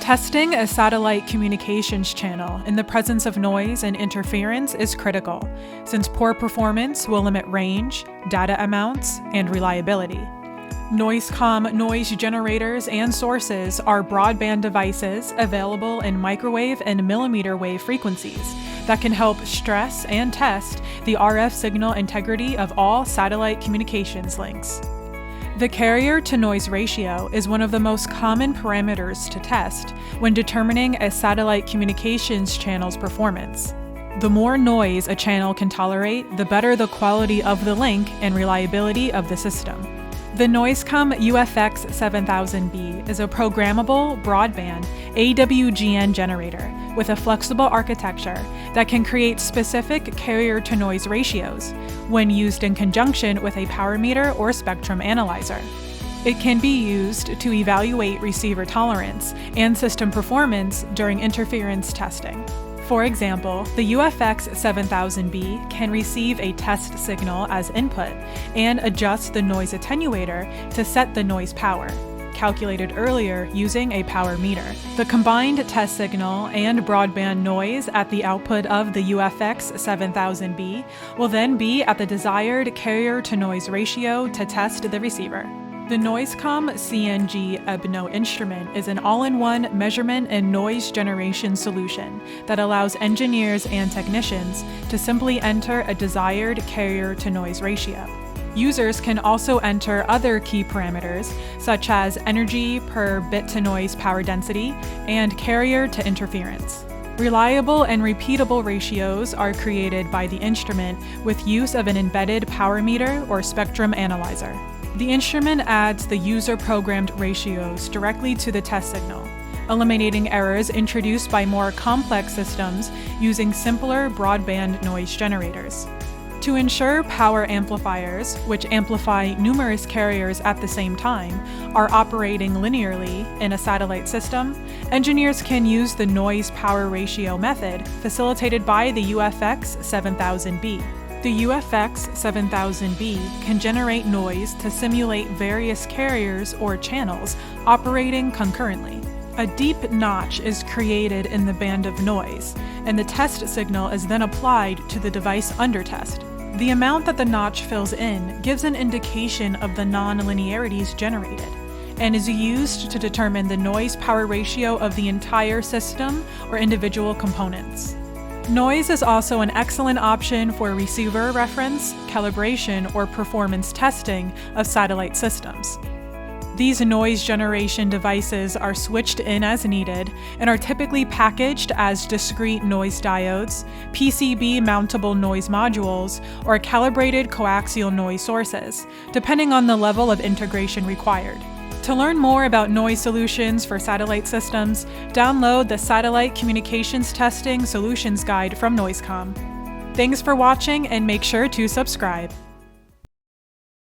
Testing a satellite communications channel in the presence of noise and interference is critical, since poor performance will limit range, data amounts, and reliability. NoiseComm noise generators and sources are broadband devices available in microwave and millimeter wave frequencies that can help stress and test the RF signal integrity of all satellite communications links. The carrier-to-noise ratio is one of the most common parameters to test when determining a satellite communications channel's performance. The more noise a channel can tolerate, the better the quality of the link and reliability of the system. The NoiseComm UFX 7000B is a programmable, broadband AWGN generator with a flexible architecture that can create specific carrier-to-noise ratios when used in conjunction with a power meter or spectrum analyzer. It can be used to evaluate receiver tolerance and system performance during interference testing. For example, the UFX 7000B can receive a test signal as input and adjust the noise attenuator to set the noise power, calculated earlier using a power meter. The combined test signal and broadband noise at the output of the UFX 7000B will then be at the desired carrier-to-noise ratio to test the receiver. The NoiseComm CNG EBNO instrument is an all-in-one measurement and noise generation solution that allows engineers and technicians to simply enter a desired carrier-to-noise ratio. Users can also enter other key parameters, such as energy per bit-to-noise power density and carrier-to-interference. Reliable and repeatable ratios are created by the instrument with use of an embedded power meter or spectrum analyzer. The instrument adds the user-programmed ratios directly to the test signal, eliminating errors introduced by more complex systems using simpler broadband noise generators. To ensure power amplifiers, which amplify numerous carriers at the same time, are operating linearly in a satellite system, engineers can use the noise-power ratio method facilitated by the UFX 7000B. The UFX 7000B can generate noise to simulate various carriers or channels operating concurrently. A deep notch is created in the band of noise, and the test signal is then applied to the device under test. The amount that the notch fills in gives an indication of the non-linearities generated, and is used to determine the noise-power ratio of the entire system or individual components. Noise is also an excellent option for receiver reference, calibration, or performance testing of satellite systems. These noise generation devices are switched in as needed and are typically packaged as discrete noise diodes, PCB mountable noise modules, or calibrated coaxial noise sources, depending on the level of integration required. To learn more about noise solutions for satellite systems, download the Satellite Communications Testing Solutions Guide from NoiseComm. Thanks for watching, and make sure to subscribe.